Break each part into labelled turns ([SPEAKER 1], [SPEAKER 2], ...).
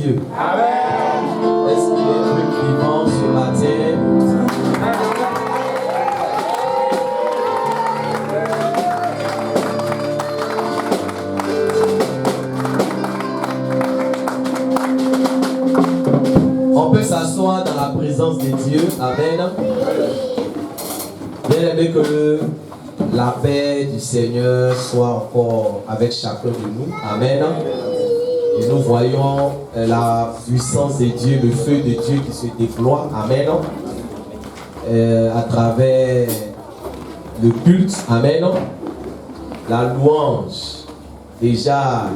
[SPEAKER 1] Dieu?
[SPEAKER 2] Amen.
[SPEAKER 1] Est-ce qu'il est plus vivant ce matin? On peut s'asseoir dans la présence de Dieu. Amen. Bien aimé, que la paix du Seigneur soit encore avec chacun de nous. Amen. Et nous voyons la puissance de Dieu, le feu de Dieu qui se déploie. Amen. À travers le culte. Amen. La louange déjà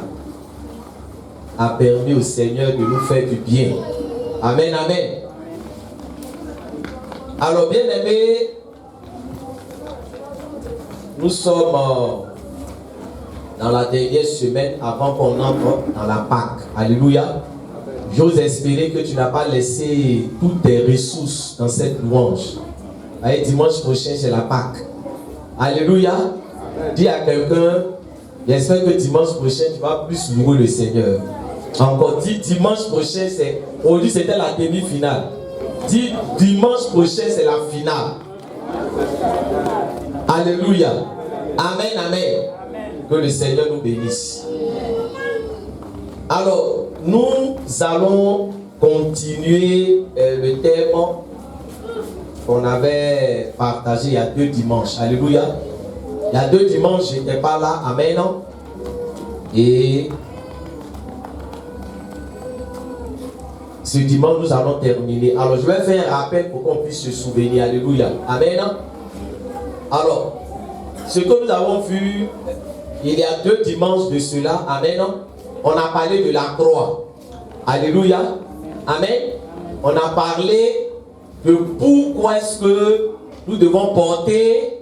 [SPEAKER 1] a permis au Seigneur de nous faire du bien. Amen, amen. Alors, bien aimés, nous sommes dans la dernière semaine avant qu'on entre dans la Pâque. Alléluia. J'ose espérer que tu n'as pas laissé toutes tes ressources dans cette louange. Allez, dimanche prochain, c'est la Pâque. Alléluia. Dis à quelqu'un, j'espère que dimanche prochain, tu vas plus louer le Seigneur. Encore, dis dimanche prochain, c'est. Aujourd'hui, c'était la demi-finale. Dis dimanche prochain, c'est la finale. Alléluia. Amen, amen. Que le Seigneur nous bénisse. Alors, nous allons continuer le thème qu'on avait partagé il y a 2 dimanches. Alléluia. Il y a 2 dimanches, je n'étais pas là. Amen. Et ce dimanche, nous allons terminer. Alors, je vais faire un rappel pour qu'on puisse se souvenir. Alléluia. Amen. Alors, ce que nous avons vu il y a 2 dimanches de cela, amen, on a parlé de la croix. Alléluia. Amen. On a parlé de pourquoi est-ce que nous devons porter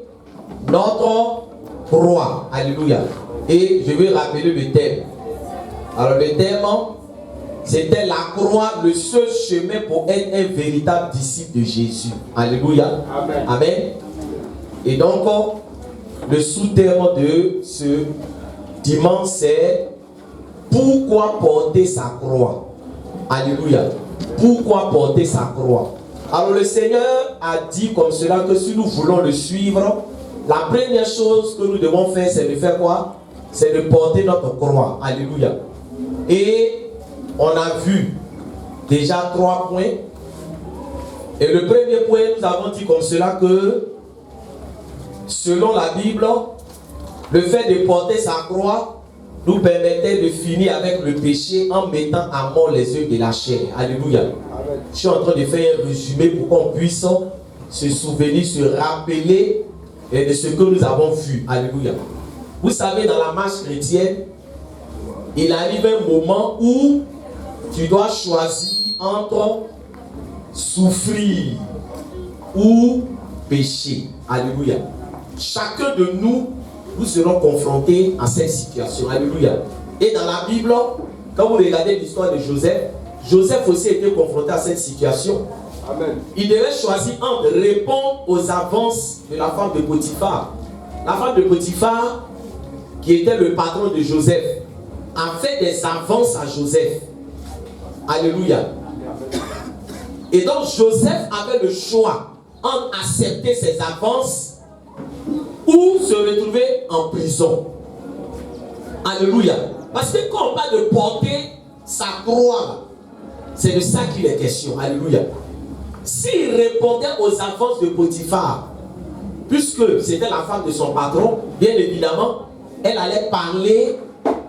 [SPEAKER 1] notre croix. Alléluia. Et je vais rappeler le thème. Alors, le thème, c'était la croix, le seul chemin pour être un véritable disciple de Jésus. Alléluia. Amen. Amen. Et donc, le sous-terme de ce dimanche, c'est pourquoi porter sa croix. Alléluia. Pourquoi porter sa croix? Alors, le Seigneur a dit comme cela que si nous voulons le suivre, la première chose que nous devons faire, c'est de faire quoi? C'est de porter notre croix. Alléluia. Et on a vu déjà 3 points. Et le premier point, nous avons dit comme cela que selon la Bible, le fait de porter sa croix nous permettait de finir avec le péché en mettant à mort les œuvres de la chair. Alléluia. Amen. Je suis en train de faire un résumé pour qu'on puisse se souvenir, se rappeler de ce que nous avons vu. Alléluia. Vous savez, dans la marche chrétienne, il arrive un moment où tu dois choisir entre souffrir ou pécher. Alléluia. Chacun de nous, nous serons confrontés à cette situation. Alléluia. Et dans la Bible, quand vous regardez l'histoire de Joseph, Joseph aussi était confronté à cette situation. Amen. Il devait choisir entre répondre aux avances de la femme de Potiphar. La femme de Potiphar, qui était le patron de Joseph, a fait des avances à Joseph. Alléluia. Et donc Joseph avait le choix entre accepter ses avances ou se retrouver en prison. Alléluia. Parce que quand on parle de porter sa croix, c'est de ça qu'il est question. Alléluia. S'il répondait aux avances de Potiphar, puisque c'était la femme de son patron, bien évidemment, elle allait parler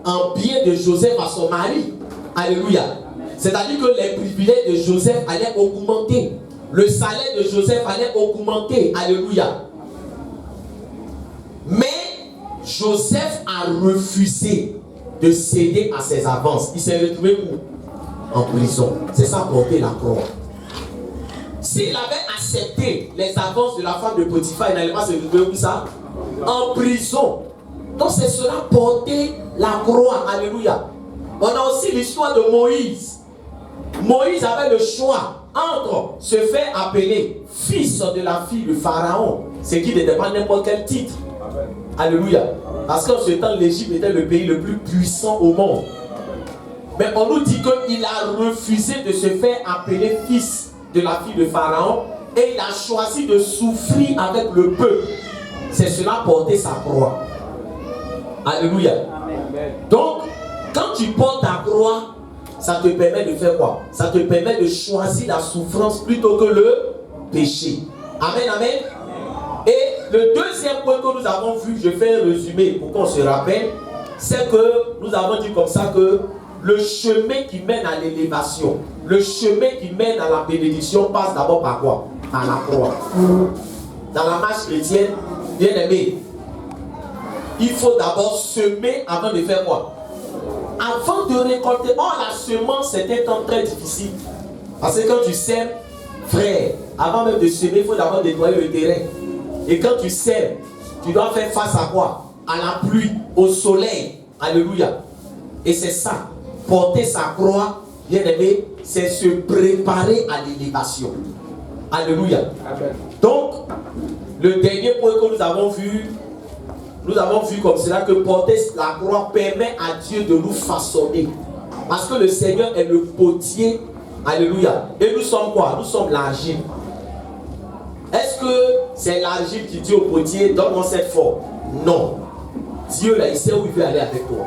[SPEAKER 1] en bien de Joseph à son mari. Alléluia. C'est-à-dire que les privilèges de Joseph allaient augmenter. Le salaire de Joseph allait augmenter. Alléluia. Mais Joseph a refusé de céder à ses avances. Il s'est retrouvé où? En prison. C'est ça, porter la croix. S'il avait accepté les avances de la femme de Potiphar, il n'allait pas se retrouver où ça? En prison. Donc c'est cela, porter la croix. Alléluia. On a aussi l'histoire de Moïse. Moïse avait le choix entre se faire appeler fils de la fille de Pharaon, ce qui n'était pas n'importe quel titre. Amen. Alléluia. Parce qu'en ce temps, l'Égypte était le pays le plus puissant au monde. Mais on nous dit qu'il a refusé de se faire appeler fils de la fille de Pharaon et il a choisi de souffrir avec le peuple. C'est cela porter sa croix. Alléluia. Amen. Donc, quand tu portes ta croix, ça te permet de faire quoi? Ça te permet de choisir la souffrance plutôt que le péché. Amen, amen. Et le deuxième point que nous avons vu, je fais un résumé pour qu'on se rappelle, c'est que nous avons dit comme ça que le chemin qui mène à l'élévation, le chemin qui mène à la bénédiction passe d'abord par quoi? Par la croix. Dans la marche chrétienne, bien aimé, il faut d'abord semer avant de faire quoi? Avant de récolter. Or, la semence, c'est un temps très difficile. Parce que quand tu sèmes, frère, avant même de semer, il faut d'abord nettoyer le terrain. Et quand tu sèmes, tu dois faire face à quoi? À la pluie, au soleil. Alléluia. Et c'est ça. Porter sa croix, bien aimé, c'est se préparer à l'élévation. Alléluia. Amen. Donc, le dernier point que nous avons vu comme cela que porter la croix permet à Dieu de nous façonner. Parce que le Seigneur est le potier. Alléluia. Et nous sommes quoi? Nous sommes l'argile. Est-ce que c'est l'argile qui dit au potier, donne-moi cette forme? Non. Dieu là, il sait où il veut aller avec toi.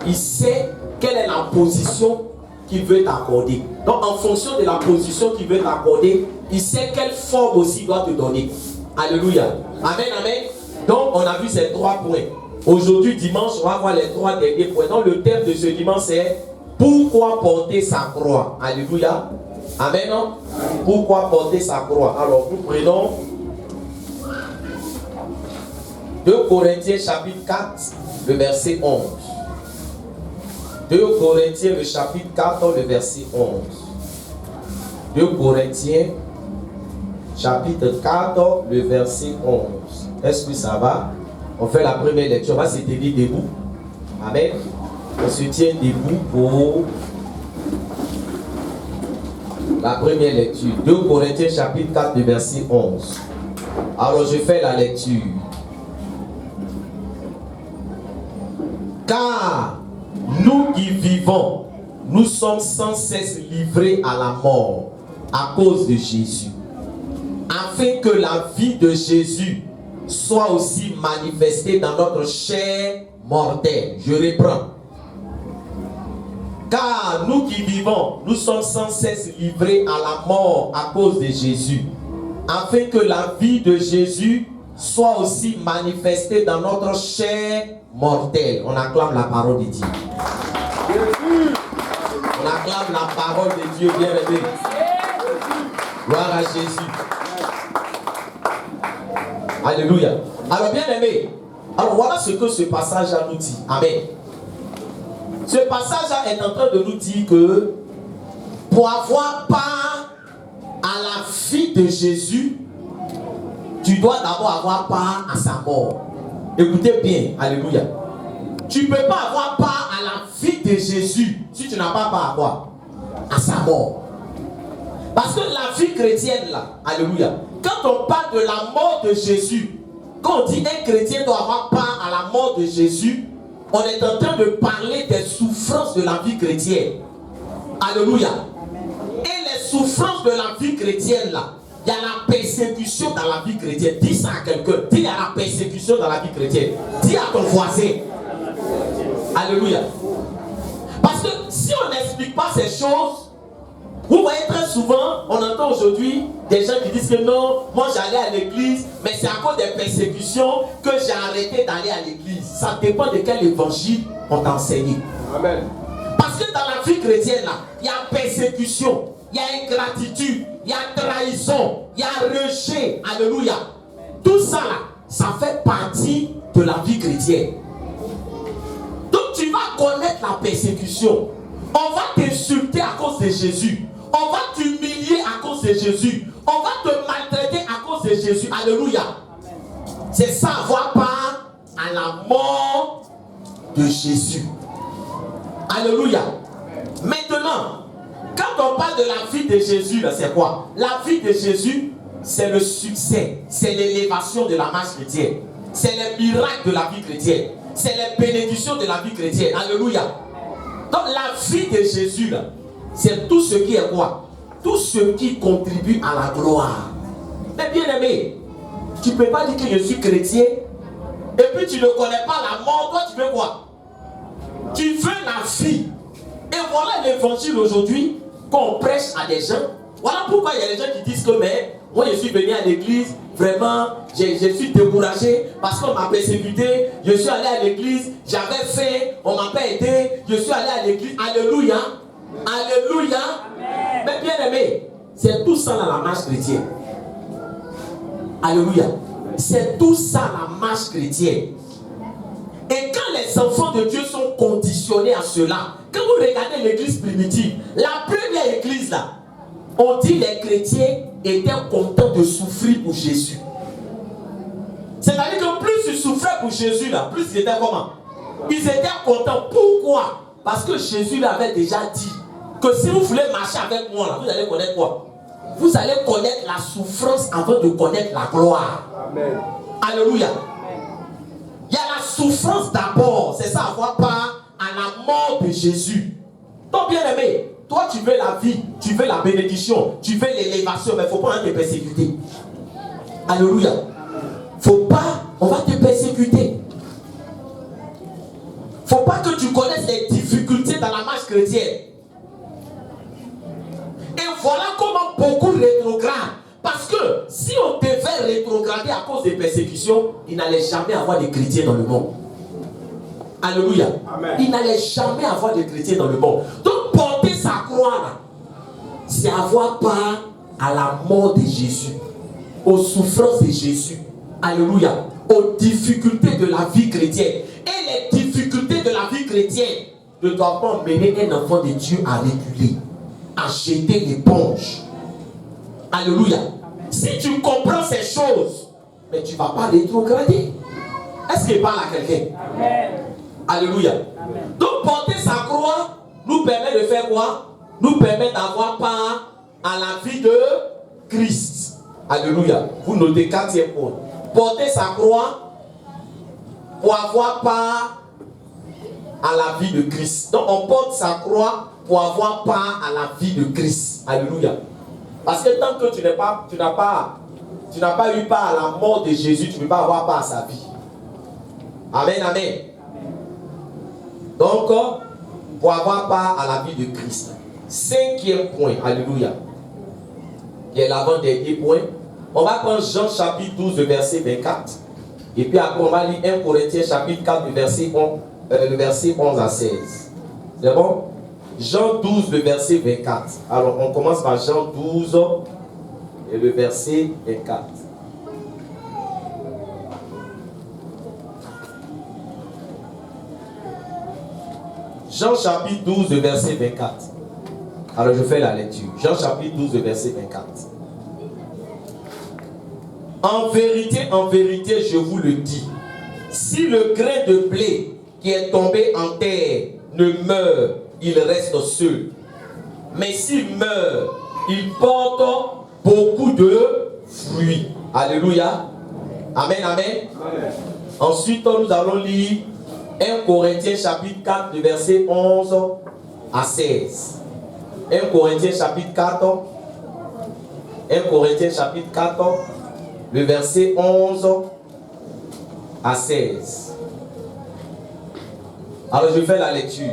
[SPEAKER 1] Il sait quelle est la position qu'il veut t'accorder. Donc en fonction de la position qu'il veut t'accorder, il sait quelle forme aussi il doit te donner. Alléluia. Amen, amen. Donc on a vu ces 3 points. Aujourd'hui, dimanche, on va voir les 3 derniers points. Donc le thème de ce dimanche c'est pourquoi porter sa croix. Alléluia. Amen. Non? Pourquoi porter sa croix? Alors nous prenons 2 Corinthiens chapitre 4, le verset 11. 2 Corinthiens, le chapitre 4, le verset 11. 2 Corinthiens, chapitre 4, le verset 11. Est-ce que ça va? On fait la première lecture. On va se tenir debout. Amen. On se tient debout pour la première lecture. 2 Corinthiens, chapitre 4, le verset 11. Alors je fais la lecture. Car nous qui vivons, nous sommes sans cesse livrés à la mort à cause de Jésus, afin que la vie de Jésus soit aussi manifestée dans notre chair mortelle. Je reprends. Car nous qui vivons, nous sommes sans cesse livrés à la mort à cause de Jésus, afin que la vie de Jésus soit aussi manifestée dans notre chair mortelle. On acclame la parole de Dieu. On acclame la parole de Dieu, bien aimé. Gloire à Jésus. Alléluia. Alors bien aimé, alors voilà ce que ce passage nous dit. Amen. Ce passage est en train de nous dire que pour avoir part à la vie de Jésus, tu dois d'abord avoir part à sa mort. Écoutez bien, alléluia. Tu ne peux pas avoir part à la vie de Jésus si tu n'as pas part à quoi? À sa mort. Parce que la vie chrétienne là, alléluia, quand on parle de la mort de Jésus, quand on dit un chrétien doit avoir part à la mort de Jésus, on est en train de parler des souffrances de la vie chrétienne. Alléluia. Et les souffrances de la vie chrétienne là, il y a la persécution dans la vie chrétienne. Dis ça à quelqu'un. Dis, il y a la persécution dans la vie chrétienne. Dis à ton voisin. Alléluia. Parce que si on n'explique pas ces choses, vous voyez très souvent, on entend aujourd'hui des gens qui disent que non, moi j'allais à l'église, mais c'est à cause des persécutions que j'ai arrêté d'aller à l'église. Ça dépend de quel évangile on t'a enseigné. Amen. Parce que dans la vie chrétienne, là, il y a persécution, il y a ingratitude, il y a trahison, il y a rejet. Alléluia. Tout ça là, ça fait partie de la vie chrétienne. Donc tu vas connaître la persécution. On va t'insulter à cause de Jésus. On va t'humilier à cause de Jésus. On va te maltraiter à cause de Jésus. Alléluia. C'est ça, avoir part à la mort de Jésus. Alléluia. Maintenant, quand on parle de la vie de Jésus, c'est quoi? La vie de Jésus, c'est le succès, c'est l'élévation de la marche chrétienne. C'est les miracles de la vie chrétienne. C'est les bénédictions de la vie chrétienne. Alléluia. Donc la vie de Jésus, là, c'est tout ce qui est quoi? Tout ce qui contribue à la gloire. Mais bien aimé, tu ne peux pas dire que je suis chrétien et puis tu ne connais pas la mort. Toi, tu veux quoi? Tu veux la vie. Et voilà l'évangile aujourd'hui qu'on prêche à des gens. Voilà pourquoi il y a des gens qui disent que mais moi je suis venu à l'église, vraiment, je suis découragé parce qu'on m'a persécuté. Je suis allé à l'église, j'avais faim, on m'a pas aidé. Je suis allé à l'église. Alléluia. Alléluia. Amen. Mais bien aimé, c'est tout ça dans la marche chrétienne. Alléluia. C'est tout ça la marche chrétienne. Et quand les enfants de Dieu sont conditionnés à cela, quand vous regardez l'église primitive, la première église là, on dit les chrétiens étaient contents de souffrir pour Jésus. C'est-à-dire que plus ils souffraient pour Jésus là, plus ils étaient comment? Ils étaient contents. Pourquoi? Parce que Jésus l'avait déjà dit que si vous voulez marcher avec moi là, vous allez connaître quoi? Vous allez connaître la souffrance avant de connaître la gloire. Amen. Alléluia. Il y a la souffrance d'abord, c'est ça, avoir part à la mort de Jésus. Donc bien aimé, toi tu veux la vie, tu veux la bénédiction, tu veux l'élévation, mais il ne faut pas te persécuter. Alléluia. Faut pas, on va te persécuter. Faut pas que tu connaisses les difficultés dans la marche chrétienne. Et voilà comment beaucoup rétrogradent. Parce que si on devait rétrograder à cause des persécutions, il n'allait jamais avoir de chrétiens dans le monde. Alléluia. Amen. Il n'allait jamais avoir de chrétiens dans le monde. Donc porter sa croix là, c'est avoir part à la mort de Jésus, aux souffrances de Jésus. Alléluia. Aux difficultés de la vie chrétienne. Et les difficultés de la vie chrétienne ne doivent pas mener un enfant de Dieu à reculer, à jeter l'éponge. Alléluia. Si tu comprends ces choses, mais tu ne vas pas rétrograder. Est-ce qu'il parle à quelqu'un? Amen. Alléluia. Amen. Donc porter sa croix nous permet de faire quoi? Nous permet d'avoir part à la vie de Christ. Alléluia. Vous notez 4e point. Porter sa croix pour avoir part à la vie de Christ. Donc on porte sa croix pour avoir part à la vie de Christ. Alléluia. Parce que tant que tu n'as pas eu part à la mort de Jésus, tu ne peux pas avoir part à sa vie. Amen, amen. Donc, pour avoir part à la vie de Christ. 5e point, alléluia. Qui est l'avant-dernier point. On va prendre Jean chapitre 12, verset 24. Et puis après, on va lire 1 Corinthiens chapitre 4, le verset 11 à 16. C'est bon? Jean 12, le verset 24. Alors, on commence par Jean 12 et le verset 24. Jean chapitre 12, le verset 24. Alors, je fais la lecture. Jean chapitre 12, le verset 24. En vérité, je vous le dis, si le grain de blé qui est tombé en terre ne meurt, il reste seul. Mais s'il meurt, il porte beaucoup de fruits. Alléluia. Amen, amen. Amen. Ensuite, nous allons lire 1 Corinthiens chapitre 4, le verset 11 à 16. 1 Corinthiens chapitre 4. 1 Corinthiens chapitre 4, le verset 11 à 16. Alors je fais la lecture.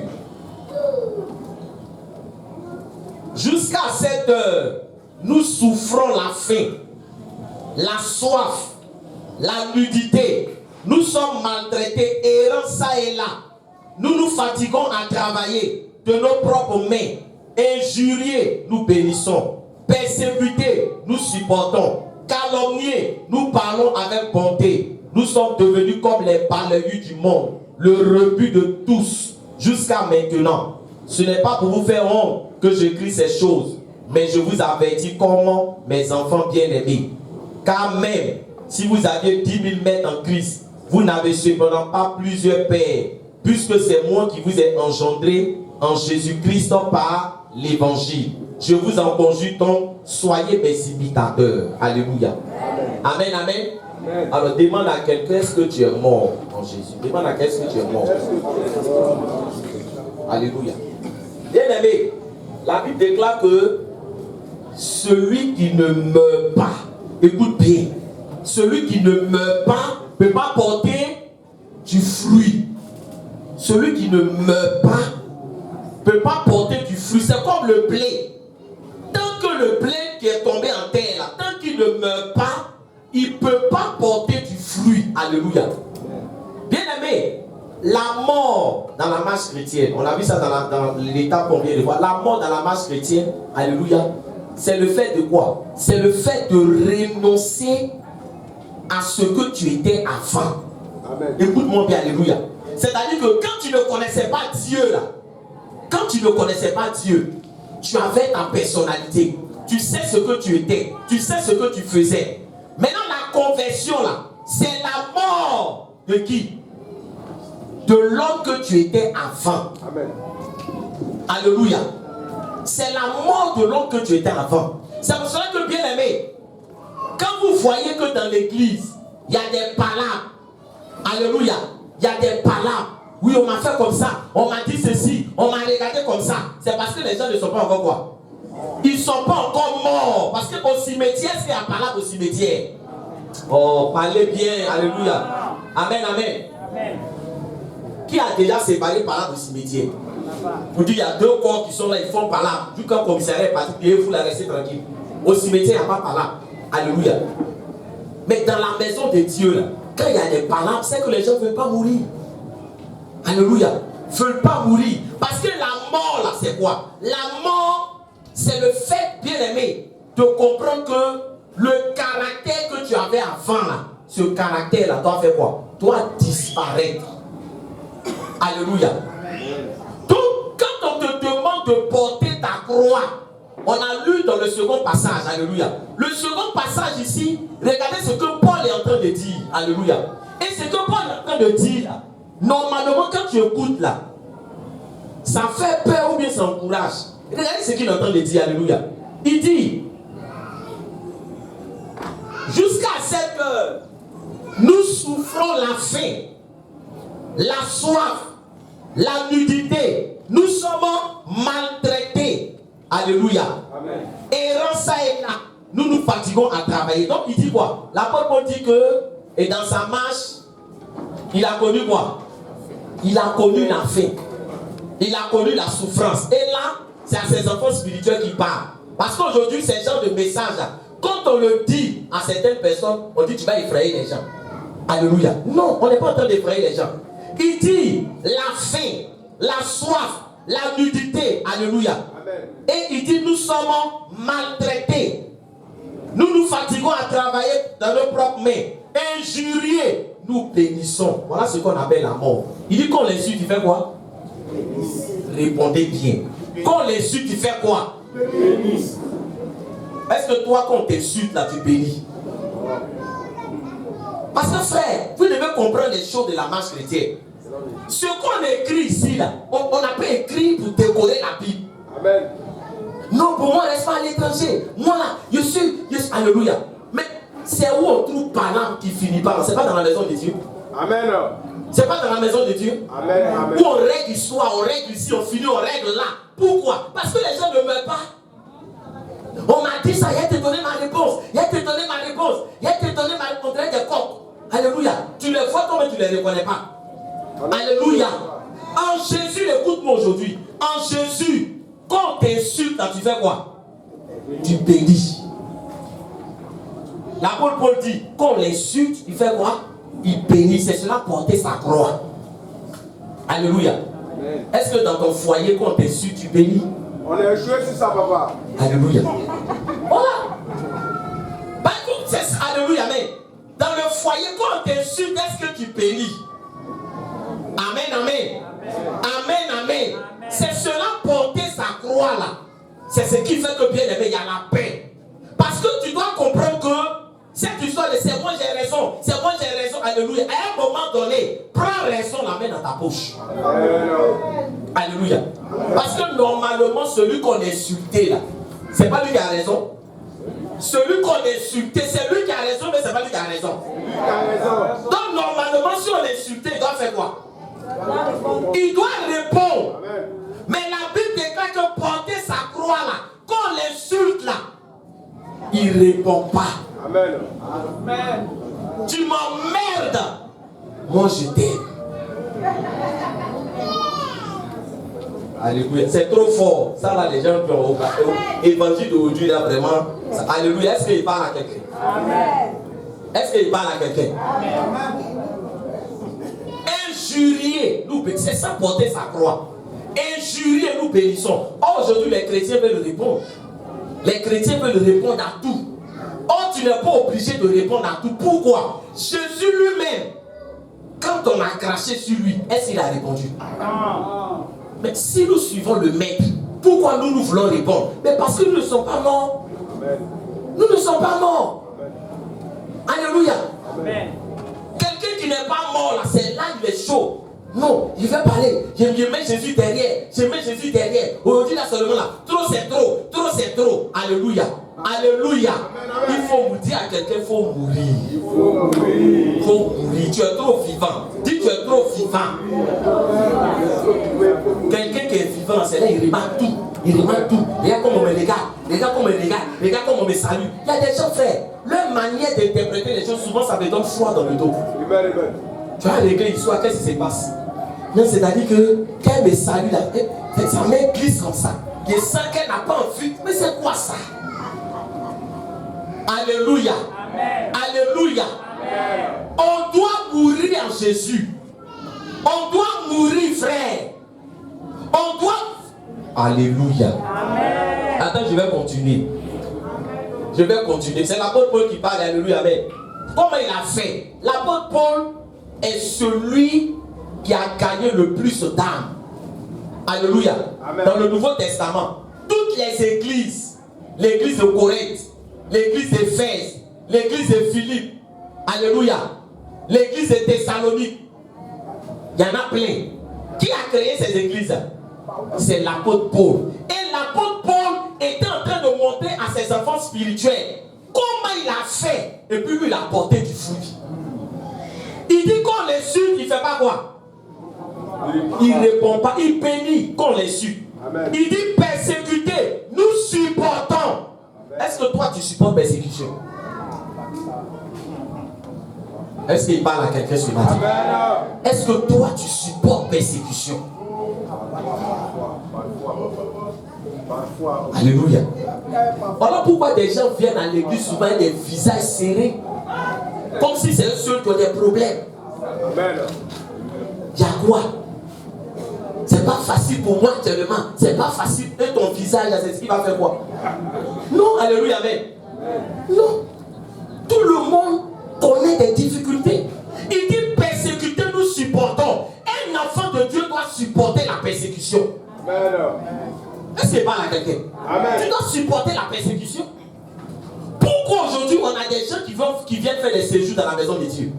[SPEAKER 1] Jusqu'à cette heure, nous souffrons la faim, la soif, la nudité. Nous sommes maltraités, errants ça et là. Nous nous fatiguons à travailler de nos propres mains. Injuriés, nous bénissons. Persécutés, nous supportons. Calomniés, nous parlons avec bonté. Nous sommes devenus comme les balayus du monde, le rebut de tous, jusqu'à maintenant. Ce n'est pas pour vous faire honte que j'écris ces choses, mais je vous avertis comme mes enfants bien-aimés. Car même si vous aviez 10 000 maîtres en Christ, vous n'avez cependant pas plusieurs pères, puisque c'est moi qui vous ai engendré en Jésus-Christ par l'évangile. Je vous en conjure donc, soyez mes imitateurs. Alléluia. Amen, amen. Amen. Alors demande à quelqu'un, est-ce que tu es mort en Jésus? Demande à quelqu'un, est-ce que tu es mort? Alléluia. Bien aimé, la Bible déclare que celui qui ne meurt pas, écoute bien, celui qui ne meurt pas ne peut pas porter du fruit. Celui qui ne meurt pas ne peut pas porter du fruit. C'est comme le blé. Tant que le blé qui est tombé en terre, là, tant qu'il ne meurt pas, il ne peut pas porter du fruit. Alléluia. Bien aimé, la mort dans la marche chrétienne, on a vu ça dans l'état combien de fois, la mort dans la marche chrétienne, alléluia, c'est le fait de quoi? C'est le fait de renoncer à ce que tu étais avant. Amen. Écoute-moi bien, alléluia. C'est-à-dire que quand tu ne connaissais pas Dieu, là, quand tu ne connaissais pas Dieu, tu avais ta personnalité. Tu sais ce que tu étais. Tu sais ce que tu faisais. Maintenant, la conversion, là, c'est la mort de qui? De l'homme que tu étais avant. Amen. Alléluia. C'est la mort de l'homme que tu étais avant. C'est pour cela que, bien aimé, quand vous voyez que dans l'église, il y a des palabres. Alléluia. Il y a des palabres. Oui, on m'a fait comme ça. On m'a dit ceci. On m'a regardé comme ça. C'est parce que les gens ne sont pas encore quoi? Ils ne sont pas encore morts. Parce qu'au cimetière, c'est la palabre au cimetière. Oh, parlez bien. Alléluia. Amen, amen. Amen. Qui a déjà séparé palabre au cimetière? Vous dites, il y a deux corps qui sont là, ils font palabre. Du coup, le commissariat est parti, il faut la rester tranquille. Au cimetière, il n'y a pas palabre. Alléluia. Mais dans la maison de Dieu, là, quand il y a des palabres, c'est que les gens ne veulent pas mourir. Alléluia. Ne veulent pas mourir. Parce que la mort, là, c'est quoi? La mort, c'est le fait, bien aimé, de comprendre que le caractère que tu avais avant, là, ce caractère-là doit faire quoi? Doit disparaître. Alléluia. Donc, quand on te demande de porter ta croix, on a lu dans le second passage, alléluia. Le second passage ici, regardez ce que Paul est en train de dire, alléluia. Et ce que Paul est en train de dire, là, normalement, quand tu écoutes là, ça fait peur ou bien ça encourage. Regardez ce qu'il est en train de dire, alléluia. Il dit, jusqu'à cette heure, nous souffrons la faim, la soif, la nudité, nous sommes maltraités. Alléluia. Amen. Et ça et là, nous nous fatiguons à travailler. Donc il dit quoi? L'apôtre Paul dit que, et dans sa marche, il a connu quoi? Il a connu la faim. Il a connu la souffrance. Et là, c'est à ses enfants spirituels qui parlent. Parce qu'aujourd'hui, ces genres de messages là, quand on le dit à certaines personnes, on dit tu vas effrayer les gens. Alléluia. Non, on n'est pas en train d'effrayer les gens. Il dit la faim, la soif, la nudité. Alléluia. Amen. Et il dit nous sommes maltraités. Nous nous fatiguons à travailler dans nos propres mains. Injuriés, nous bénissons. Voilà ce qu'on appelle la mort. Il dit qu'on l'insulte, tu fais quoi? Répondez bien. Quand on l'insulte, tu fais quoi? Est-ce que toi, quand on t'insulte, là, tu bénis? Parce que frère, vous devez comprendre les choses de la marche chrétienne. Ce qu'on écrit ici, là, on n'a pas écrit pour décorer la Bible. Amen. Non, pour moi, reste pas à l'étranger. Moi, là, je suis alléluia. Mais c'est où on trouve palabre qui finit par. C'est pas dans la maison de Dieu. Amen. C'est pas dans la maison de Dieu. Amen. Amen. Où on règle histoire, on règle ici, on finit, on règle là. Pourquoi? Parce que les gens ne meurent pas. On m'a dit ça, il a te donné ma réponse. Il a te donné ma réponse. Il a te donné ma réponse. Des coqs. Alléluia. Tu les vois, toi, mais tu ne les reconnais pas. Amen. Alléluia. En Jésus, écoute-moi aujourd'hui. En Jésus, quand on t'insulte, tu fais quoi? Tu bénis. L'apôtre Paul dit, quand on l'insulte, il fait quoi? Il bénit. C'est cela porter sa croix. Alléluia. Amen. Est-ce que dans ton foyer, quand on t'insulte, tu bénis? On est joué sur ça, papa. Alléluia. Voilà. Bah, alléluia, amen. Dans le foyer, quand on t'insulte, est-ce que tu bénis? Amen, amen. Amen, amen. C'est cela porter sa croix là. C'est ce qui fait que bien aimé, il y a la paix. Parce que tu dois comprendre que cette histoire de c'est moi j'ai raison, c'est moi j'ai raison, alléluia. À un moment donné, prends raison, la main dans ta poche. Alléluia. Parce que normalement, celui qu'on insultait là, c'est pas lui qui a raison. Celui qu'on insultait, c'est lui qui a raison, mais c'est pas lui qui a raison. Donc normalement, si on l'insultait, il doit faire quoi? Il doit répondre. il ne répond pas.
[SPEAKER 2] Amen.
[SPEAKER 1] Tu m'emmerdes. Moi, je t'aime. Alléluia. C'est trop fort. Ça, là, les gens qui ont évangile d'aujourd'hui, là, vraiment. Ça, alléluia. Est-ce qu'il parle à quelqu'un? Amen. Est-ce qu'il parle à quelqu'un? Amen. Injurier, nous, c'est ça, porter sa croix. Injurier, nous bénissons. Or, aujourd'hui, les chrétiens veulent répondre. Les chrétiens veulent répondre à tout. Or, tu n'es pas obligé de répondre à tout. Pourquoi? Jésus lui-même, quand on a craché sur lui, est-ce qu'il a répondu? Mais si nous suivons le maître, pourquoi nous voulons répondre? Mais parce que nous ne sommes pas morts. Nous ne sommes pas morts. Alléluia. Quelqu'un qui n'est pas mort là, c'est là il est chaud. Non, il veut parler. Je mets Jésus derrière. Je mets Jésus derrière. Aujourd'hui là seulement là. Trop c'est trop. Trop c'est trop. Alléluia. Alléluia. Il faut vous dire à quelqu'un, il faut mourir. Il faut mourir. Tu es trop vivant. Dis tu es trop vivant. Quelqu'un qui est vivant, c'est là, il remarque tout. Il remarque tout. Regarde comment on me regarde. Regarde comment on me regarde. Regarde comment on me salue. Il y a des gens, frère. Leur manière d'interpréter les choses, souvent ça me donne froid dans le dos. Tu as réglé l'histoire, qu'est-ce qui se passe? Non, c'est-à-dire que quand elle me salue, là, sa main glisse comme ça. Je sens qu'elle n'a pas envie. Mais c'est quoi ça? Alléluia. Amen. Alléluia. Amen. On doit mourir en Jésus. On doit mourir, frère. On doit. Alléluia. Amen. Attends, je vais continuer. Je vais continuer. C'est l'apôtre Paul qui parle. Alléluia. Amen. Comment il a fait? L'apôtre Paul est celui qui a gagné le plus d'âmes. Alléluia. Amen. Dans le Nouveau Testament, toutes les églises, l'église de Corinthe, l'église d'Éphèse, l'église de Philippe, alléluia, l'église de Thessalonique, il y en a plein. Qui a créé ces églises? C'est l'apôtre Paul. Et l'apôtre Paul était en train de montrer à ses enfants spirituels comment il a fait. Et puis lui, il a porté du fruit. Il dit qu'on les suit, il ne fait pas quoi? Il ne répond pas, il bénit qu'on les suit. Il dit persécuter, nous supportons. Est-ce que toi tu supportes persécution? Est-ce qu'il parle à quelqu'un ce matin? Est-ce que toi tu supportes persécution? Alléluia. Voilà pourquoi des gens viennent à l'église souvent avec des visages serrés. Comme si c'est eux seuls qui ont des problèmes. Il y a quoi? C'est pas facile pour moi actuellement. C'est pas facile. Et ton visage, c'est ce qui va faire quoi? Non, alléluia, amen. Non. Tout le monde connaît des difficultés. Il dit persécuter, nous supportons. Un enfant de Dieu doit supporter la persécution. Est-ce qu'il parle à quelqu'un? Tu dois supporter la persécution. Pourquoi aujourd'hui on a des gens qui viennent faire des séjours dans la maison de Dieu?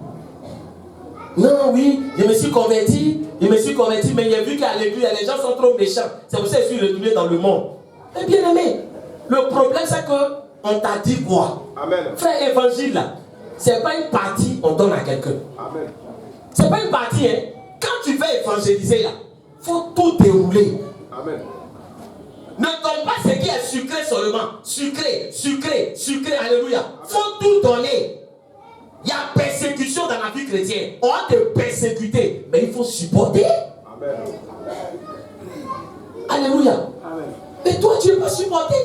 [SPEAKER 1] Non, oui, je me suis converti, mais j'ai vu qu'à l'église, les gens sont trop méchants. C'est pour ça que je suis retourné dans le monde. Mais bien aimé, le problème c'est qu'on t'a dit quoi? Amen. Frère, évangile là, c'est pas une partie on donne à quelqu'un. Amen. C'est pas une partie, hein. Quand tu veux évangéliser là, faut tout dérouler. Amen. Ne donne pas ce qui est sucré seulement. Sucré, sucré, sucré, alléluia. Faut tout donner. Il y a persécution dans la vie chrétienne. On va te persécuter, mais il faut supporter. Amen. Alléluia. Amen. Mais toi, tu ne veux pas supporter.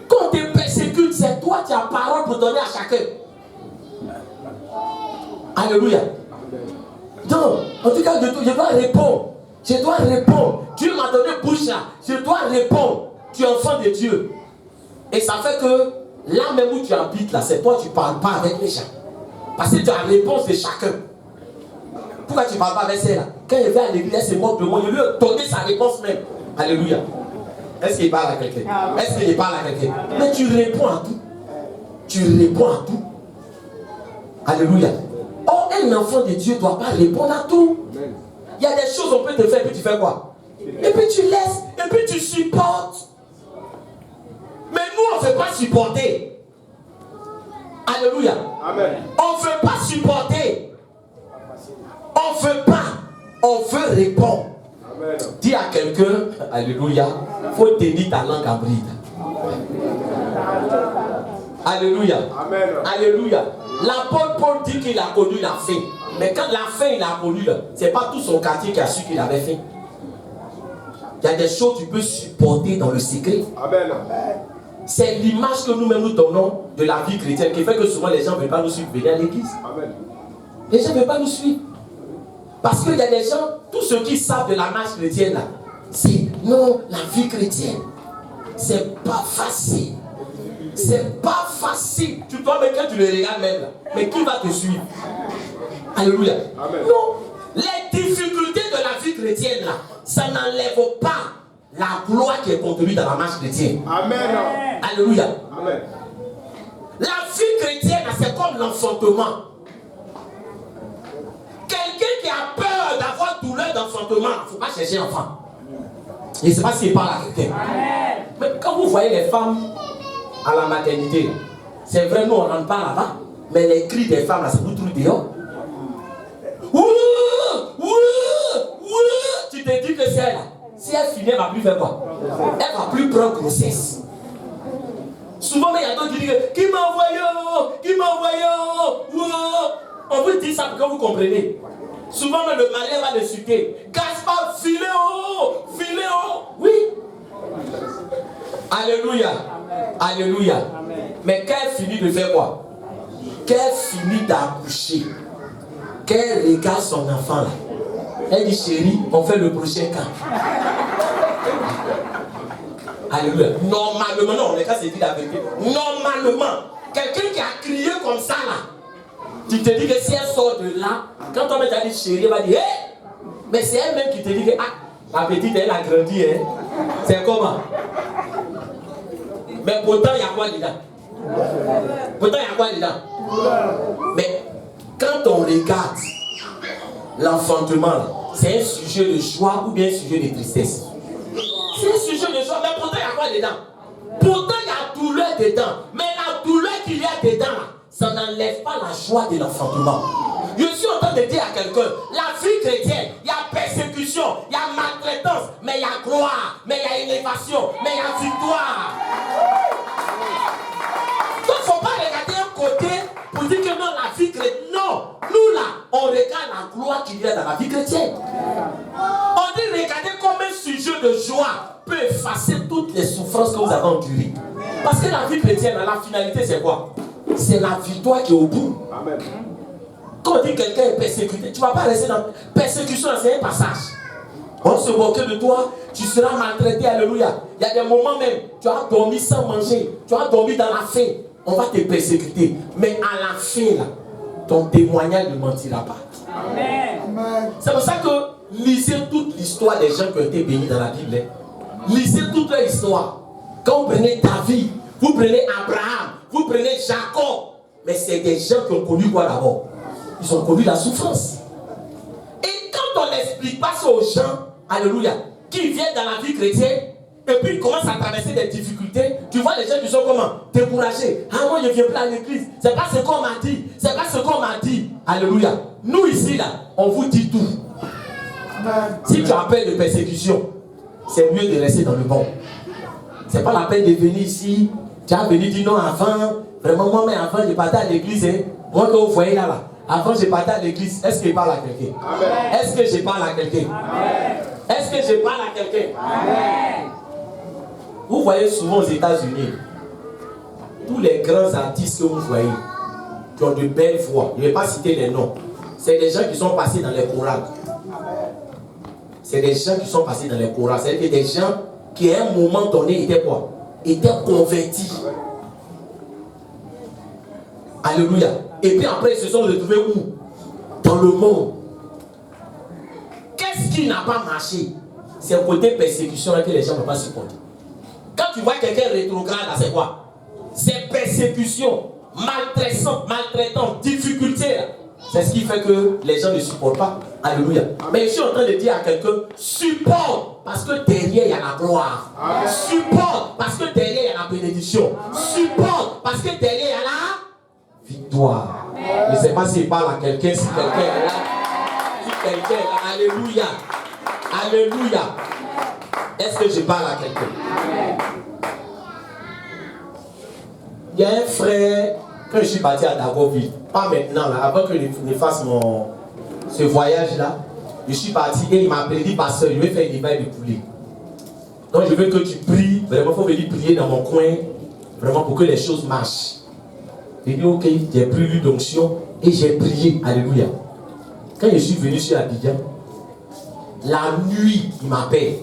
[SPEAKER 1] Quand on te persécute, c'est toi qui as parole pour donner à chacun. Alléluia. Donc, en tout cas, je dois répondre. Je dois répondre. Dieu m'a donné bouche là. Je dois répondre. Tu es enfant de Dieu. Et ça fait que là même où tu habites là, c'est toi qui ne parles pas avec les gens. Parce que tu as la réponse de chacun. Pourquoi tu ne parles pas avec celle-là? Quand il vient à l'église, elle se moque de moi. Je lui ai donné sa réponse même. Alléluia. Est-ce qu'il parle à quelqu'un? Est-ce qu'il parle à quelqu'un? Mais tu réponds à tout. Tu réponds à tout. Alléluia. Or, un enfant de Dieu ne doit pas répondre à tout. Il y a des choses on peut te faire, et puis tu fais quoi? Et puis tu laisses, et puis tu supportes. Mais nous, on ne veut pas supporter. Alléluia. Amen. On ne veut pas supporter. On ne veut pas. On veut répondre. Amen. Dis à quelqu'un, alléluia, il faut tenir ta langue à bride. Alléluia.
[SPEAKER 2] Amen.
[SPEAKER 1] Alléluia. L'apôtre Paul dit qu'il a connu la faim. Mais quand la faim il a connu, ce n'est pas tout son quartier qui a su qu'il avait faim. Il y a des choses que tu peux supporter dans le secret.
[SPEAKER 2] Amen.
[SPEAKER 1] C'est l'image que nous-mêmes nous donnons de la vie chrétienne qui fait que souvent les gens ne veulent pas nous suivre venir à l'église.
[SPEAKER 2] Amen.
[SPEAKER 1] Les gens ne veulent pas nous suivre. Parce qu'il y a des gens, tous ceux qui savent de la marche chrétienne là, c'est non, la vie chrétienne, c'est pas facile. C'est pas facile. Tu dois même quand tu le regardes même là. Mais qui va te suivre? Alléluia.
[SPEAKER 2] Amen.
[SPEAKER 1] Non. Les difficultés de la vie chrétienne là, ça n'enlève pas la gloire qui est contenue dans la marche chrétienne.
[SPEAKER 2] Amen.
[SPEAKER 1] Alléluia.
[SPEAKER 2] Amen.
[SPEAKER 1] La vie chrétienne, c'est comme l'enfantement. Quelqu'un qui a peur d'avoir douleur d'enfantement, il ne faut pas chercher enfant. Je ne sais pas s'il parle à quelqu'un. Mais quand vous voyez les femmes à la maternité, c'est vrai, nous on ne rentre pas là-bas, mais les cris des femmes, là, ça vous trouve dehors. Tu te dis que c'est elle là. Si elle finit, elle ne va plus faire quoi? Elle ne va plus prendre grossesse. Souvent, il y a d'autres qui disent qui m'a envoyé? Qui m'a envoyé? On vous dit ça pour que vous compreniez. Souvent, le malin va le chuter. Gaspard, filez haut! Filez haut! Oui! Alléluia! Alléluia! Mais quand elle finit de faire quoi? Quand elle finit d'accoucher, quand elle regarde son enfant là, elle dit chérie, on fait le prochain camp. Alléluia. Normalement, non, les cas c'est dit la vérité. Normalement, quelqu'un qui a crié comme ça là, tu te dis que si elle sort de là, quand on t'a dit chérie, elle va dire hé! Mais c'est elle-même qui te dit que ah, la petite elle a grandi, hein. C'est comment? Mais pourtant, il y a quoi dedans? Pourtant, il y a quoi dedans? Mais quand on regarde l'enfantement, c'est un sujet de joie ou bien un sujet de tristesse? C'est un sujet de joie, mais pourtant, il y a quoi dedans? Pourtant, il y a douleur dedans. Mais la douleur qu'il y a dedans, ça n'enlève pas la joie de l'enfantement. Je suis en train de dire à quelqu'un, la vie chrétienne, il y a persécution, il y a maltraitance, mais il y a gloire, mais il y a élévation, mais il y a victoire. Donc, il ne faut pas regarder un côté pour dire que non, la vie chrétienne. Non, nous là, on regarde la gloire qu'il y a dans la vie chrétienne. On dit regarder comme un sujet de joie peut effacer toutes les souffrances que vous avez endurées. Parce que la vie chrétienne, la finalité, c'est quoi? C'est la victoire qui est au bout.
[SPEAKER 2] Amen.
[SPEAKER 1] Quand on dit que quelqu'un est persécuté, tu ne vas pas rester dans persécution, c'est un passage. On se moquer de toi, tu seras maltraité, alléluia. Il y a des moments même, tu as dormi sans manger, tu as dormi dans la faim, on va te persécuter. Mais à la fin, là, ton témoignage ne mentira pas. Amen. C'est pour ça que lisez toute l'histoire des gens qui ont été bénis dans la Bible. Lisez toute leur histoire. Quand vous prenez David, vous prenez Abraham, vous prenez Jacob, mais c'est des gens qui ont connu quoi d'abord? Ils ont connu la souffrance. Et quand on n'explique pas ça aux gens, alléluia, qui viennent dans la vie chrétienne, et puis ils commencent à traverser des difficultés, tu vois les gens qui sont comment? Découragés. Ah, moi je ne viens plus à l'église. C'est pas ce qu'on m'a dit. C'est pas ce qu'on m'a dit. Alléluia. Nous ici, là, on vous dit tout. Si tu as peur de persécution, c'est mieux de rester dans le bon. C'est pas la peine de venir ici. Tu as venu dire non avant. Vraiment, moi, mais avant, je partais à l'église. Hein. Moi, que vous voyez là. Avant, je partais à l'église. Est-ce que je parle à quelqu'un? Est-ce que je parle à quelqu'un? Est-ce que je parle à quelqu'un? Vous voyez souvent aux États-Unis, tous les grands artistes que vous voyez, qui ont de belles voix, je ne vais pas citer les noms, c'est des gens qui sont passés dans les chorales. C'est des gens qui sont passés dans les chorales. C'est des gens qui, à un moment donné, étaient quoi? Étaient convertis. Alléluia. Et puis après, ils se sont retrouvés où? Dans le monde. Qu'est-ce qui n'a pas marché? C'est le côté persécution là que les gens ne peuvent pas supporter. Quand tu vois quelqu'un rétrograde, c'est quoi? C'est persécution, maltraitance, difficulté. C'est ce qui fait que les gens ne supportent pas. Alléluia. Mais je suis en train de dire à quelqu'un, supporte parce que derrière il y a la gloire. Amen. Supporte parce que derrière il y a la bénédiction. Amen. Supporte parce que derrière il y a la victoire. Amen. Je ne sais pas s'il parle à quelqu'un, si quelqu'un est là. Si quelqu'un est là. Alléluia. Alléluia. Est-ce que je parle à quelqu'un? Il y a un frère, quand je suis parti à Dagoville, pas maintenant, là, avant que je fasse ce voyage-là, je suis parti et il m'a appelé, il dit, pasteur, je vais faire une éveil de poulet. Donc je veux que tu pries, vraiment, il faut venir prier dans mon coin, vraiment pour que les choses marchent. J'ai dit, ok, j'ai pris l'huile d'onction et j'ai prié, alléluia. Quand je suis venu sur Abidjan, la nuit, il m'appelle.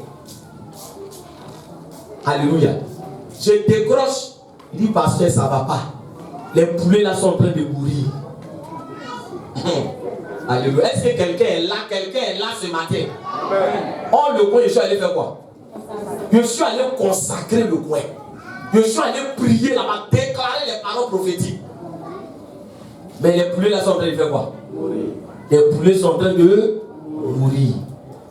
[SPEAKER 1] Alléluia. Je décroche, il dit, pasteur, ça ne va pas. Les poulets là sont en train de mourir. Alléluia. Est-ce que quelqu'un est là? Quelqu'un est là ce matin? Oh, le coin, je suis allé faire quoi? Je suis allé consacrer le coin. Je suis allé prier là-bas, déclarer les paroles prophétiques. Mais les poulets là sont en train de faire quoi? Les poulets sont en train de mourir.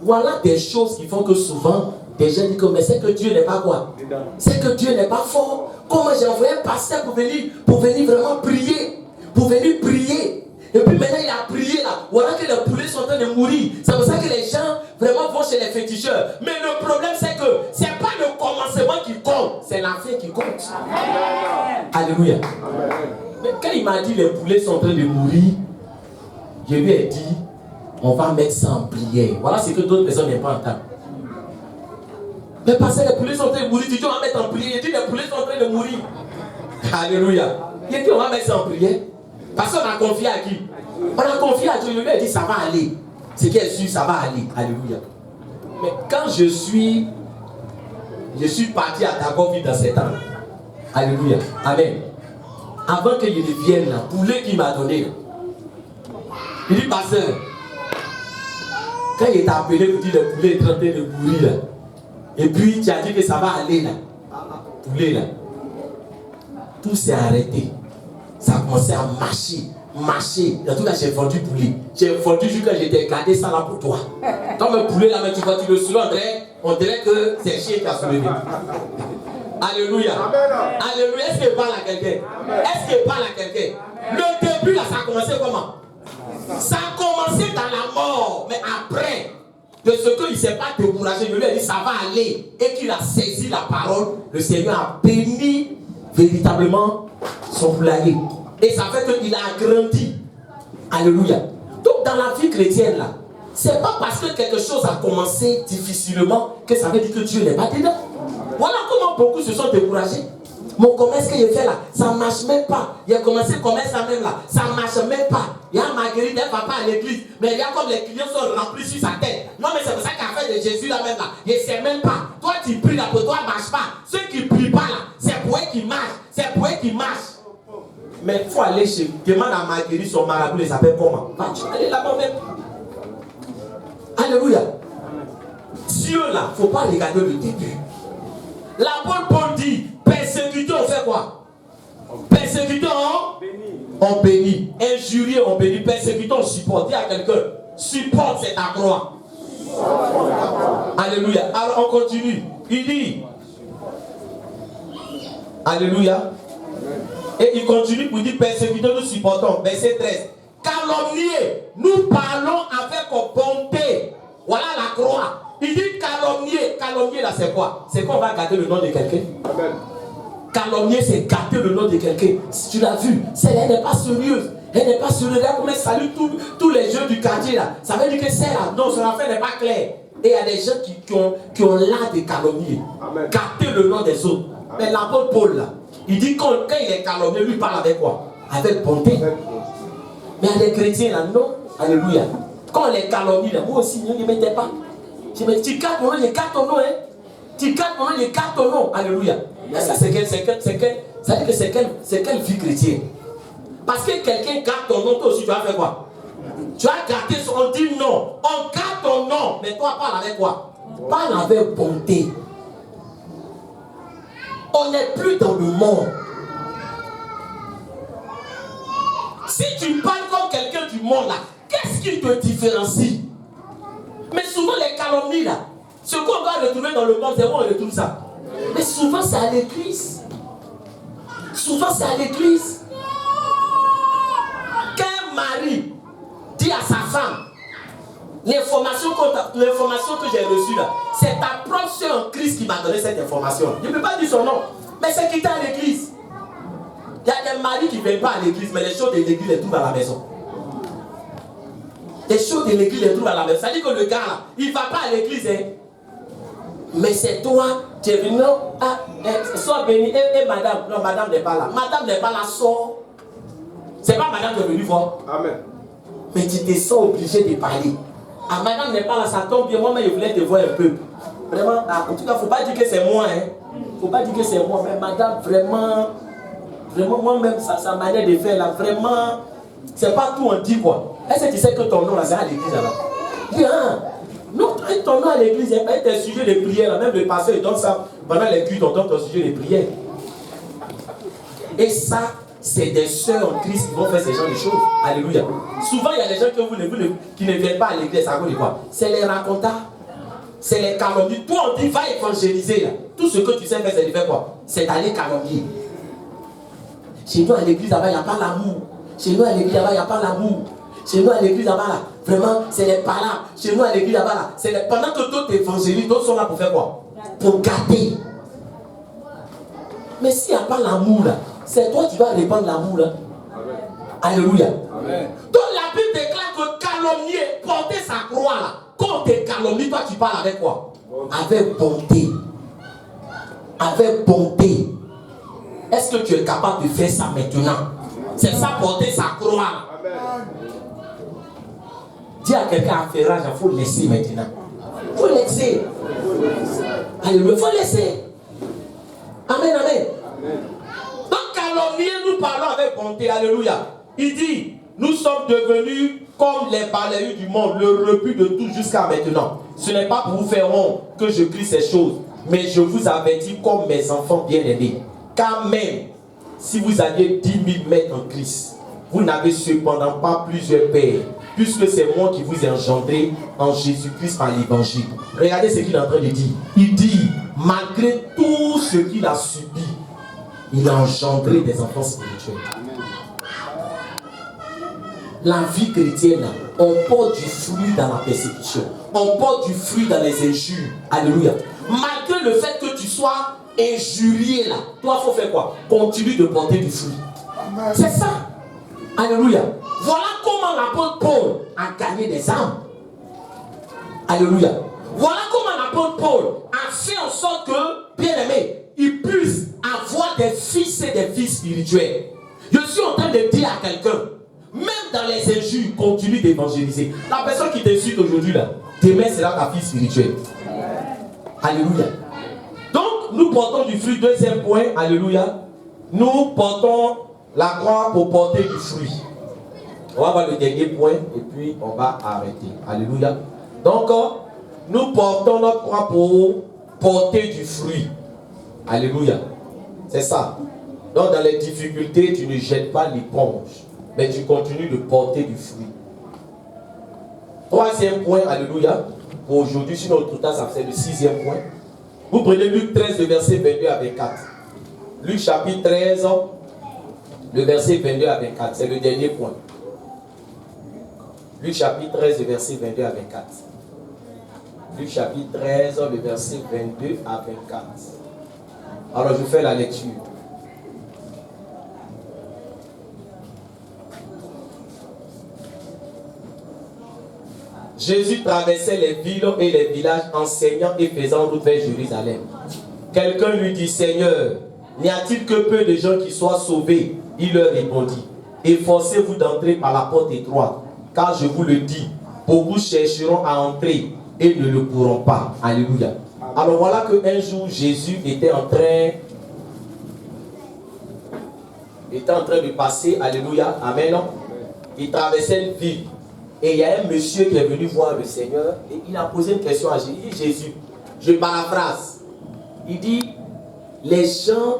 [SPEAKER 1] Voilà des choses qui font que souvent, des gens disent que mais c'est que Dieu n'est pas quoi? C'est que Dieu n'est pas fort. Comment j'ai envoyé un pasteur pour venir vraiment prier? Pour venir prier. Et puis maintenant il a prié là. Voilà que les poulets sont en train de mourir. C'est pour ça que les gens vraiment vont chez les féticheurs. Mais le problème c'est que c'est pas le commencement qui compte, c'est la fin qui compte. Amen. Alléluia. Amen. Mais quand il m'a dit les poulets sont en train de mourir, je lui ai dit on va mettre ça en prière. Voilà ce que d'autres personnes n'aiment pas entendre. Mais parce que les poulets sont en train de mourir, tu dis on va mettre en prière. Il dit les poulets sont en train de mourir. Alléluia. Il dit on va mettre ça en prière. Parce qu'on a confié à qui? On a confié à Dieu. Il lui a dit ça va aller. Ce qui est sûr, ça va aller. Alléluia. Mais quand je suis parti à Dagoville dans 7 ans. Alléluia. Amen. Avant qu'il ne vienne là, poulet qu'il m'a donné. Il dit pasteur, quand il t'a appelé pour dire le poulet est en train de mourir là. Et puis tu as dit que ça va aller là. Poulet là. Tout s'est arrêté. Ça a commencé à marcher. En tout cas, j'ai vendu poulet. J'ai vendu jusqu'à j'étais gardé ça là pour toi. Comme un poulet là, mais tu vois, tu le soulèves, on dirait que c'est un chien qui a soulevé. Alléluia. Amen. Alléluia. Est-ce qu'il parle à quelqu'un? Est-ce qu'il parle à quelqu'un? Le début là, ça a commencé comment? Ça a commencé dans la mort. Mais après, de ce qu'il ne s'est pas découragé, je lui ai dit ça va aller. Et qu'il a saisi la parole, le Seigneur a béni véritablement son poulailler. Et ça fait qu'il a grandi. Alléluia. Donc dans la vie chrétienne là, c'est pas parce que quelque chose a commencé difficilement que ça veut dire que Dieu n'est pas dedans. Voilà comment beaucoup se sont découragés. Mon commerce que je fais là, ça ne marche même pas. Il a commencé le commerce là même là, ça ne marche même pas. Il y a Marguerite, elle ne va pas à l'église, mais il y a comme les clients sont remplis sur sa tête. Non mais c'est pour ça qu'à fait de Jésus là même là, il ne sait même pas. Toi tu pries là, pour toi ne marche pas. Ceux qui ne prient pas là, c'est pour eux qui marchent. C'est pour eux qui marchent. Mais il faut aller chez, demande à Marguerite, son marabout, il s'appelle comment? Va, tu vas aller là-bas même. Alléluia. Dieu là, il ne faut pas regarder le début. L'apôtre Paul dit, persécuté on fait quoi? Persécuté on bénit. Injurié on bénit. Persécuté on supporte. Dis à quelqu'un, supporte cette croix. Alléluia. Alors on continue. Il dit, alléluia. Et il continue pour dire, persécuté nous supportons. Verset 13. Calomnier, nous parlons avec bonté. Voilà la croix. Il dit calomnier. Calomnier là c'est quoi? C'est qu'on va garder le nom de quelqu'un. Amen. Calomnier c'est garder le nom de quelqu'un. Si tu l'as vu, elle n'est pas sérieuse. Elle n'est pas sérieuse. Regarde comment elle salue tous les jeunes du quartier là. Ça veut dire que c'est là. Non, son affaire n'est pas claire. Et il y a des gens qui ont l'art de calomnier. Garder le nom des autres. Amen. Mais l'apôtre Paul là, il dit quand il est calomnié, lui parle avec quoi? Avec bonté. Mais il y a des chrétiens là, non. Alléluia. Quand on les calomnie là, moi aussi, ne les mettez pas. Je me dis, tu gardes mon nom, je garde ton nom, hein. Tu gardes mon nom, je garde ton nom. Alléluia. Mais ça, ça veut dire que c'est quelle vie chrétienne? Parce que quelqu'un garde ton nom, toi aussi, tu vas faire quoi? Tu as gardé son, on dit non. On garde ton nom, mais toi, parle avec quoi? Parle avec bonté. On n'est plus dans le monde. Si tu parles comme quelqu'un du monde là, qu'est-ce qui te différencie? Mais souvent les calomnies là, ce qu'on va retrouver dans le monde, c'est où on retrouve ça. Mais souvent c'est à l'église. Souvent c'est à l'église. Qu'un mari dit à sa femme, l'information que j'ai reçue là, c'est ta propre soeur en Christ qui m'a donné cette information. Je ne peux pas dire son nom, mais c'est qui était à l'église. Il y a des maris qui ne viennent pas à l'église, mais les choses de l'église les trouvent à la maison. Les choses de l'église les trouvent à la maison. Ça dit que le gars là, il ne va pas à l'église, hein. Mais c'est toi, tu es venu, sois béni, et madame, non, madame n'est pas là. Madame n'est pas là, sors. C'est pas madame qui est venue voir. Amen. Mais tu te sens obligé de parler. Ah, madame n'est pas là, ça tombe bien. Moi-même, je voulais te voir un peu. Vraiment, en tout cas, il ne faut pas dire que c'est moi. Il ne faut pas dire que c'est moi. Mais madame, vraiment, moi-même, sa manière de faire, là, vraiment, c'est pas tout on dit quoi. Est-ce que tu sais que ton nom, là, c'est à l'église, là? Bien. Non, ton nom à l'église, il y a tes sujets de prière, là. Même le pasteur, il donne ça. Pendant les cultes, on donne ton sujet de prière. Et ça, c'est des sœurs en Christ qui vont faire ce genre de choses. Alléluia. Souvent, il y a des gens qui ne viennent pas à l'église. À cause de quoi? C'est les racontars. C'est les calomnies. Toi, on dit, va évangéliser là. Tout ce que tu sais faire, c'est de faire quoi? C'est d'aller calomnier. Chez nous, à l'église, là-bas, il n'y a pas l'amour. Chez nous, à l'église, là-bas, il n'y a pas l'amour. Chez nous, à l'église, là-bas, là, vraiment, c'est les paroles. Chez nous, à l'église, là-bas, là, c'est les... Pendant que d'autres évangélisent, d'autres sont là pour faire quoi? Pour gâter. Mais s'il n'y a pas l'amour, là, c'est toi qui vas répandre l'amour, là. Amen. Alléluia. Amen. Donc, la Bible déclare que calomnier, porter sa croix, là. Quand on te calomnie, toi, tu parles avec quoi? Avec bonté. Avec bonté. Est-ce que tu es capable de faire ça maintenant? C'est ça, porter sa croix. Amen. Dis à quelqu'un à Ferrage, il faut laisser maintenant. Il faut laisser. Alléluia, il faut laisser. Amen, amen. Donc, calomnier, nous parlons avec bonté. Alléluia. Il dit, nous sommes devenus comme les balayeurs du monde, le rebut de tout jusqu'à maintenant. Ce n'est pas pour vous faire honte que je crie ces choses, mais je vous avertis comme mes enfants bien-aimés. Car même si vous aviez 10 000 maîtres en Christ, vous n'avez cependant pas plusieurs pères, puisque c'est moi qui vous ai engendré en Jésus-Christ par l'évangile. Regardez ce qu'il est en train de dire. Il dit, malgré tout ce qu'il a subi, il a engendré des enfants spirituels. La vie chrétienne, on porte du fruit dans la persécution. On porte du fruit dans les injures. Alléluia. Malgré le fait que tu sois injurié là, toi, il faut faire quoi? Continue de porter du fruit. C'est ça. Alléluia. Voilà comment l'apôtre Paul a gagné des âmes. Alléluia. Voilà comment l'apôtre Paul a fait en sorte que, bien aimé, il puisse avoir des fils et des filles spirituels. Je suis en train de dire à quelqu'un, même dans les injures, continue d'évangéliser. La personne qui t'insulte aujourd'hui là, demain sera ta fille spirituelle. Alléluia. Donc, nous portons du fruit. Deuxième point, alléluia. Nous portons la croix pour porter du fruit. On va voir le dernier point et puis on va arrêter. Alléluia. Donc, nous portons notre croix pour porter du fruit. Alléluia. C'est ça. Donc, dans les difficultés, tu ne jettes pas l'éponge, mais tu continues de porter du fruit. Troisième point, alléluia. Pour aujourd'hui, sur notre temps, ça fait le sixième point. Vous prenez Luc 13, le verset 22 à 24. Luc chapitre 13, le verset 22 à 24. C'est le dernier point. Luc chapitre 13, le verset 22 à 24. Luc chapitre 13, le verset 22 à 24. Alors, je fais la lecture. Jésus traversait les villes et les villages, enseignant et faisant route vers Jérusalem. Quelqu'un lui dit, Seigneur, n'y a-t-il que peu de gens qui soient sauvés? Il leur répondit, efforcez-vous d'entrer par la porte étroite, car je vous le dis, beaucoup chercheront à entrer et ne le pourront pas. Alléluia. Alors voilà qu'un jour, Jésus était en train de passer. Alléluia. Amen. Il traversait une ville. Et il y a un monsieur qui est venu voir le Seigneur et il a posé une question à Jésus. Il dit, Jésus, je paraphrase. Il dit, les gens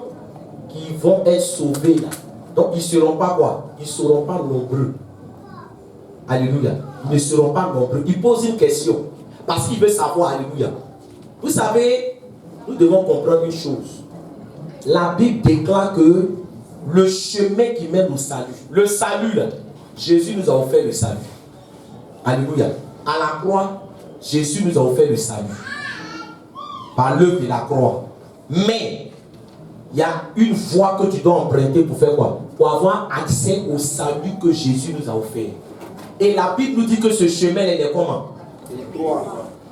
[SPEAKER 1] qui vont être sauvés là, donc ils ne seront pas quoi? Ils ne seront pas nombreux. Alléluia. Ils ne seront pas nombreux. Il pose une question parce qu'il veut savoir. Alléluia. Vous savez, nous devons comprendre une chose. La Bible déclare que le chemin qui mène au salut, le salut là, Jésus nous a offert le salut. Alléluia. À la croix, Jésus nous a offert le salut. Par l'œuvre de la croix. Mais, il y a une voie que tu dois emprunter pour faire quoi? Pour avoir accès au salut que Jésus nous a offert. Et la Bible nous dit que ce chemin, il est comment?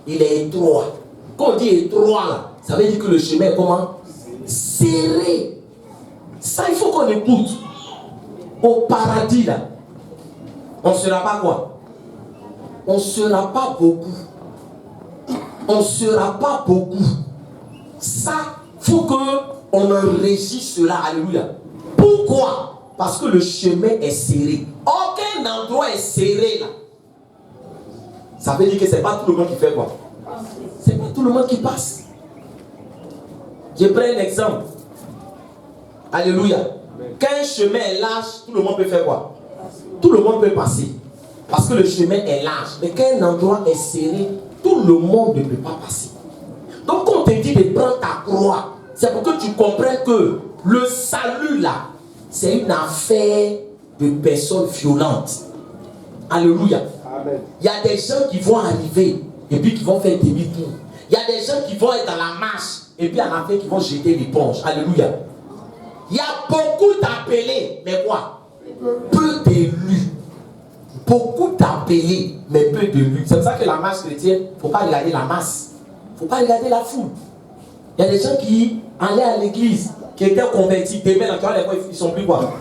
[SPEAKER 1] Il est étroit. Quand on dit étroit, là, ça veut dire que le chemin est comment? Serré. Ça, il faut qu'on écoute. Au paradis, là, on ne sera pas quoi? On ne sera pas beaucoup. On ne sera pas beaucoup. Ça, il faut qu'on enregistre cela. Alléluia. Pourquoi? Parce que le chemin est serré. Aucun endroit est serré là. Ça veut dire que ce n'est pas tout le monde qui fait quoi? Ce n'est pas tout le monde qui passe. Je prends un exemple. Alléluia. Quand un chemin est large, tout le monde peut faire quoi? Tout le monde peut passer. Parce que le chemin est large. Mais quand un endroit est serré, tout le monde ne peut pas passer. Donc quand on te dit de prendre ta croix, c'est pour que tu comprennes que le salut là, c'est une affaire de personnes violentes. Alléluia. Amen. Il y a des gens qui vont arriver et puis qui vont faire demi-tour. Il y a des gens qui vont être dans la marche et puis à la fin qui vont jeter l'éponge. Alléluia. Il y a beaucoup d'appelés, mais quoi? Peu d'élus. Beaucoup d'appelés, mais peu d'élus. C'est pour ça que la marche chrétienne, il ne faut pas regarder la masse. Il ne faut pas regarder la foule. Il y a des gens qui allaient à l'église, qui étaient convertis. Demain, ils ne sont plus quoi?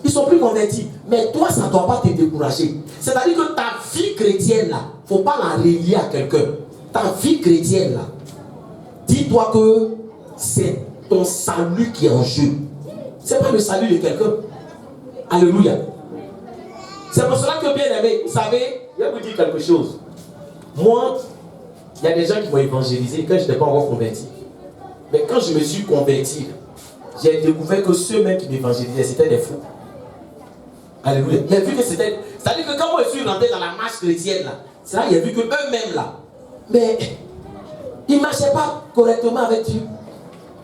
[SPEAKER 1] Ils ne sont plus convertis. Mais toi, ça ne doit pas te décourager. C'est-à-dire que ta vie chrétienne, là, il ne faut pas la relier à quelqu'un. Ta vie chrétienne, là, dis-toi que c'est ton salut qui est en jeu. Ce n'est pas le salut de quelqu'un. Alléluia. C'est pour cela que, bien aimé, vous savez, je vais vous dire quelque chose. Moi, il y a des gens qui m'ont évangélisé quand je n'étais pas encore converti. Mais quand je me suis converti, j'ai découvert que ceux-mêmes qui m'évangélisaient, c'était des fous. Alléluia. J'ai vu que c'était... C'est-à-dire que quand moi je suis rentré dans la marche chrétienne, là, c'est là qu'il a vu que eux-mêmes, là, mais ils ne marchaient pas correctement avec Dieu.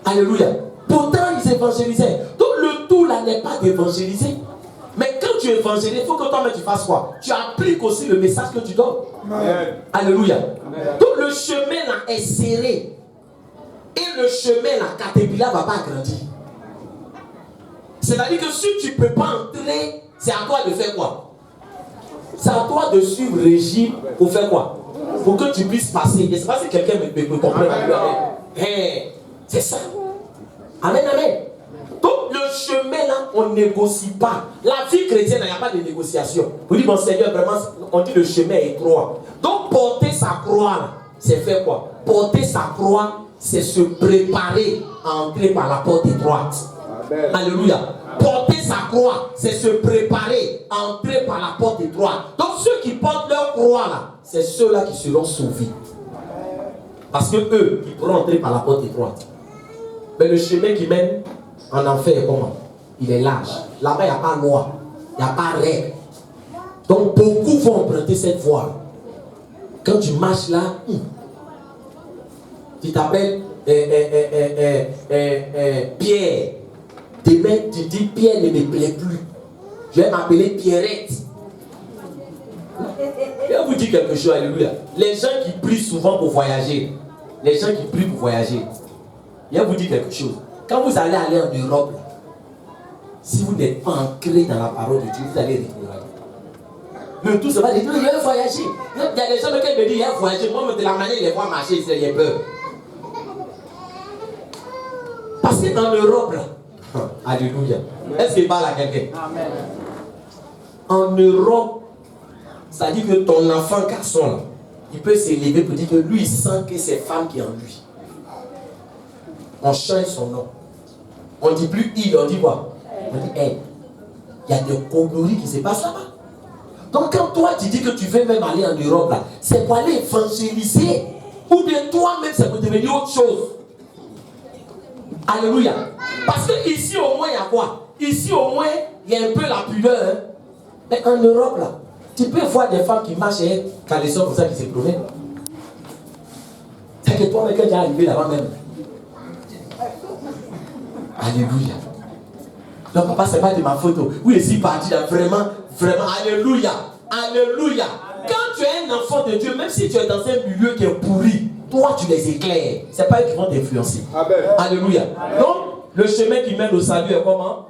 [SPEAKER 1] Alléluia. Pourtant, ils évangélisaient. Donc, le tout, là, n'est pas d'évangéliser. Mais quand tu évangélises, il faut que toi-même tu fasses quoi? Tu appliques aussi le message que tu donnes. Amen. Alléluia. Amen. Donc, le chemin, là, est serré. Et le chemin, là, Caterpillar ne va pas grandir. C'est-à-dire que si tu ne peux pas entrer, c'est à toi de faire quoi? C'est à toi de suivre le régime pour faire quoi? Pour que tu puisses passer. Je ne sais pas si quelqu'un me comprend. Hey, c'est ça. Amen, amen. Donc le chemin là, on ne négocie pas. La vie chrétienne, il n'y a pas de négociation. Vous dites, mon Seigneur, vraiment, on dit le chemin est étroit. Donc porter sa croix là, c'est faire quoi? Porter sa croix, c'est se préparer à entrer par la porte étroite. Amen. Alléluia. Porter sa croix, c'est se préparer à entrer par la porte étroite. Donc ceux qui portent leur croix là, c'est ceux-là qui seront sauvés. Parce que eux, ils pourront entrer par la porte étroite. Mais le chemin qui mène en enfer est comment? Il est large. Là-bas, il n'y a pas loi. Il n'y a pas règle. Donc beaucoup vont emprunter cette voie. Quand tu marches là, tu t'appelles Pierre. Demain, tu dis Pierre ne me plaît plus. Je vais m'appeler Pierrette. Je vais vous dire quelque chose, alléluia. Les gens qui prient souvent pour voyager, les gens qui prient pour voyager, je vais vous dire quelque chose. Quand vous allez aller en Europe, là, si vous n'êtes pas ancré dans la parole de Dieu, vous allez décourager. Le tout, ça va dire, je vais voyager. Il y a des gens qui me disent, il vais voyager. Moi, de la manière de les voir marcher, j'ai peur. Parce que dans l'Europe, là, alléluia. Est-ce qu'il parle à quelqu'un? Amen. En Europe, ça dit que ton enfant garçon, là, il peut s'élever pour dire que lui, il sent que c'est femme qui est en lui. On change son nom. On ne dit plus il, on dit quoi? On dit elle. Il y a des conneries qui se passent là-bas. Donc quand toi tu dis que tu veux même aller en Europe, là, c'est pour aller évangéliser. Ou bien toi-même, c'est pour devenir autre chose. Alléluia. Parce que ici au moins, il y a quoi? Ici au moins, il y a un peu la pudeur. Hein? Mais en Europe, là, tu peux voir des femmes qui marchent quand les hommes comme ça qui se promènent. C'est que toi-même, quand tu es arrivé là-bas même. Alléluia. Non, papa, c'est pas de ma photo. Oui, je suis parti là, vraiment, vraiment. Alléluia. Alléluia. Quand tu es un enfant de Dieu, même si tu es dans un milieu qui est pourri, toi, tu les éclaires. Ce n'est pas eux qui vont t'influencer. Alléluia. Donc, Le chemin qui mène au salut est comment?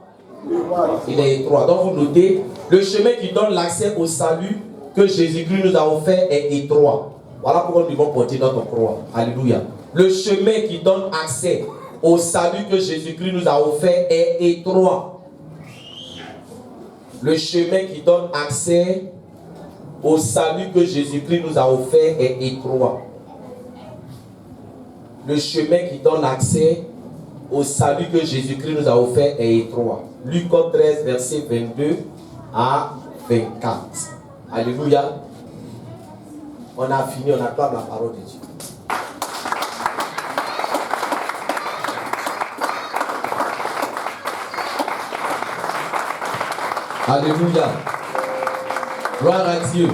[SPEAKER 1] Il est étroit. Donc vous notez, le chemin qui donne l'accès au salut que Jésus-Christ nous a offert est étroit. Voilà pourquoi nous devons porter notre croix. Alléluia. Le chemin qui donne accès au salut que Jésus-Christ nous a offert est étroit. Le chemin qui donne accès au salut que Jésus-Christ nous a offert est étroit. Le chemin qui donne accès au salut que Jésus-Christ nous a offert est étroit. Luc 13, verset 22 à 24. Alléluia. On a fini, on acclame la parole de Dieu. Alléluia. Gloire à Dieu.